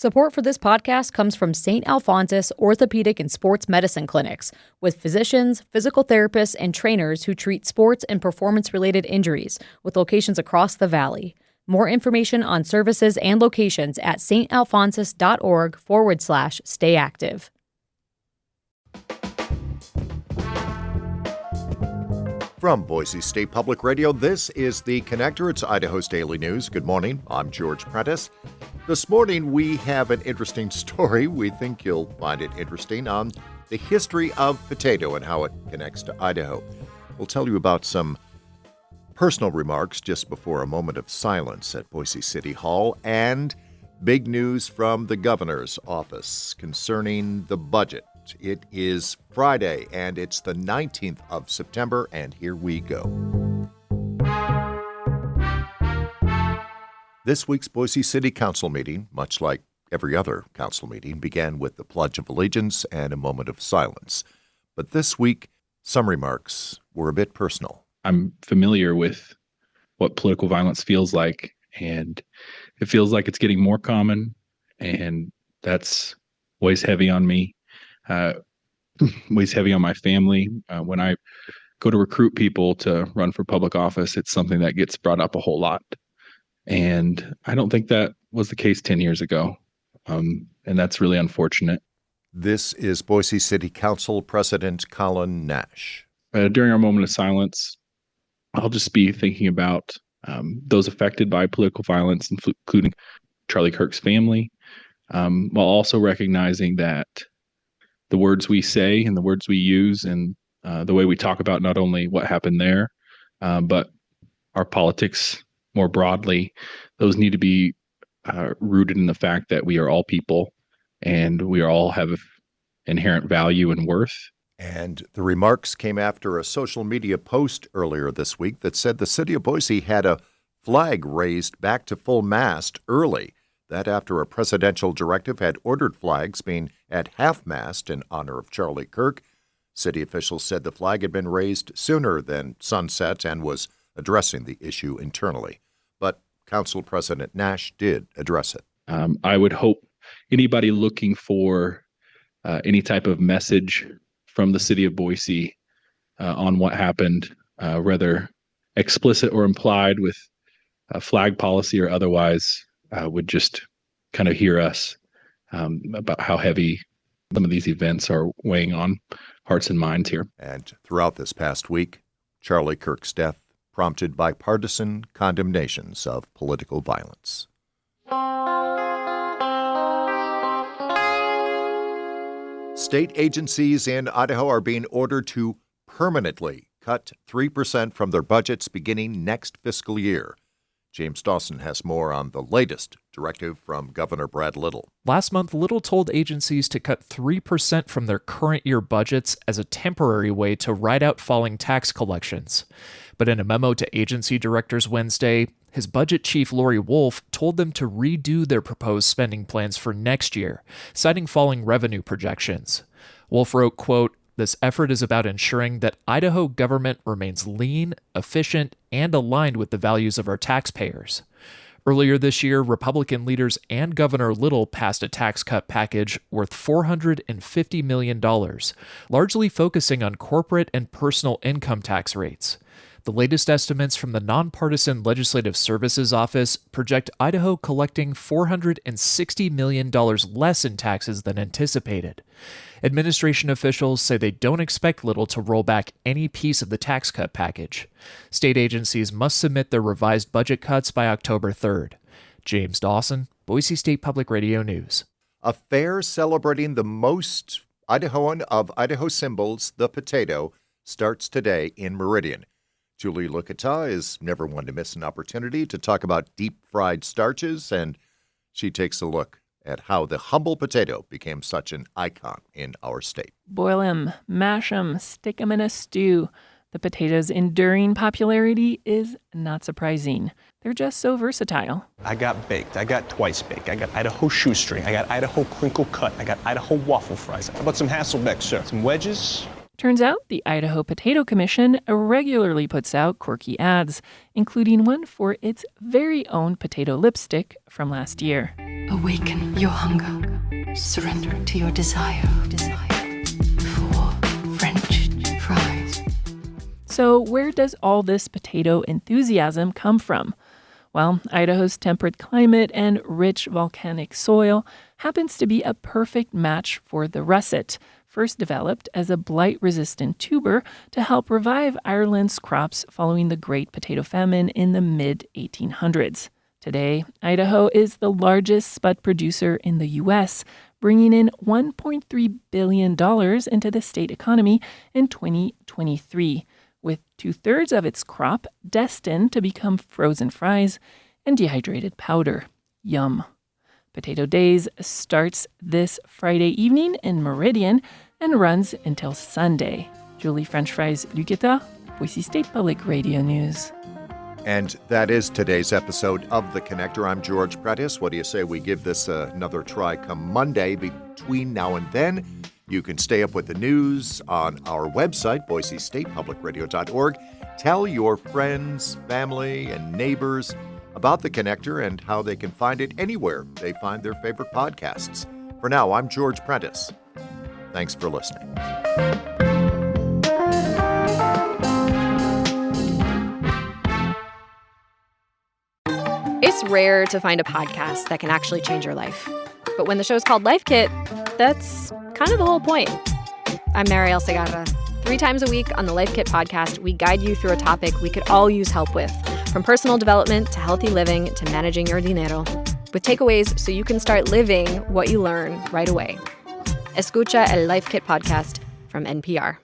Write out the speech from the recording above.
Support for this podcast comes from St. Alphonsus Orthopedic and Sports Medicine Clinics, with physicians, physical therapists, and trainers who treat sports and performance-related injuries, with locations across the valley. More information on services and locations at stalphonsus.org/stayactive. From Boise State Public Radio, this is The Connector. It's Idaho's Daily News. Good morning. I'm George Prentice. This morning, we have an interesting story. We think you'll find it interesting on the history of potato and how it connects to Idaho. We'll tell you about some personal remarks just before a moment of silence at Boise City Hall, and big news from the governor's office concerning the budget. It is Friday, and it's the 19th of September, and here we go. This week's Boise City Council meeting, much like every other council meeting, began with the Pledge of Allegiance and a moment of silence. But this week, some remarks were a bit personal. I'm familiar with what political violence feels like, and it feels like it's getting more common, and that's weighs heavy on me, weighs heavy on my family. When I go to recruit people to run for public office, it's something that gets brought up a whole lot. And I don't think that was the case 10 years ago, and that's really unfortunate. This is Boise City Council President Colin Nash. During our moment of silence, I'll just be thinking about those affected by political violence, including Charlie Kirk's family, while also recognizing that the words we say and the words we use and the way we talk about not only what happened there, but our politics more broadly, those need to be rooted in the fact that we are all people and we all have inherent value and worth. And the remarks came after a social media post earlier this week that said the city of Boise had a flag raised back to full mast early. That after a presidential directive had ordered flags being at half-mast in honor of Charlie Kirk. City officials said the flag had been raised sooner than sunset and was addressing the issue internally. But Council President Nash did address it. I would hope anybody looking for any type of message from the city of Boise on what happened, whether explicit or implied with flag policy or otherwise, would just kind of hear us about how heavy some of these events are weighing on hearts and minds here. And throughout this past week, Charlie Kirk's death prompted bipartisan condemnations of political violence. State agencies in Idaho are being ordered to permanently cut 3% from their budgets beginning next fiscal year. James Dawson has more on the latest directive from Governor Brad Little. Last month, Little told agencies to cut 3% from their current year budgets as a temporary way to ride out falling tax collections. But in a memo to agency directors Wednesday, his budget chief Lori Wolf told them to redo their proposed spending plans for next year, citing falling revenue projections. Wolf wrote, quote, "This effort is about ensuring that Idaho government remains lean, efficient, and aligned with the values of our taxpayers." Earlier this year, Republican leaders and Governor Little passed a tax cut package worth $450 million, largely focusing on corporate and personal income tax rates. The latest estimates from the Nonpartisan Legislative Services Office project Idaho collecting $460 million less in taxes than anticipated. Administration officials say they don't expect Little to roll back any piece of the tax cut package. State agencies must submit their revised budget cuts by October 3rd. James Dawson, Boise State Public Radio News. A fair celebrating the most Idahoan of Idaho symbols, the potato, starts today in Meridian. Julie Lucata is never one to miss an opportunity to talk about deep-fried starches, and she takes a look at how the humble potato became such an icon in our state. Boil 'em, mash 'em, stick 'em in a stew. The potato's enduring popularity is not surprising. They're just so versatile. I got baked, I got twice baked, I got Idaho shoestring, I got Idaho crinkle cut, I got Idaho waffle fries. How about some Hasselbeck, sir? Some wedges? Turns out the Idaho Potato Commission regularly puts out quirky ads, including one for its very own potato lipstick from last year. Awaken your hunger. Surrender to your desire for French fries. So where does all this potato enthusiasm come from? Well, Idaho's temperate climate and rich volcanic soil happens to be a perfect match for the russet, first developed as a blight-resistant tuber to help revive Ireland's crops following the Great Potato Famine in the mid-1800s. Today, Idaho is the largest spud producer in the U.S., bringing in $1.3 billion into the state economy in 2023, with 2/3 of its crop destined to become frozen fries and dehydrated powder. Yum. Potato Days starts this Friday evening in Meridian and runs until Sunday. Julie French Fries Luqueta, Boise State Public Radio News. And that is today's episode of The Connector. I'm George Prentice. What do you say we give this another try come Monday? Between now and then, you can stay up with the news on our website, boisestatepublicradio.org. Tell your friends, family, and neighbors about The Connector and how they can find it anywhere they find their favorite podcasts. For now, I'm George Prentice. Thanks for listening. It's rare to find a podcast that can actually change your life. But when the show's called Life Kit, that's kind of the whole point. I'm Mariel Segarra. 3 times a week on the Life Kit podcast, we guide you through a topic we could all use help with, from personal development to healthy living to managing your dinero, with takeaways so you can start living what you learn right away. Escucha el Life Kit podcast from NPR.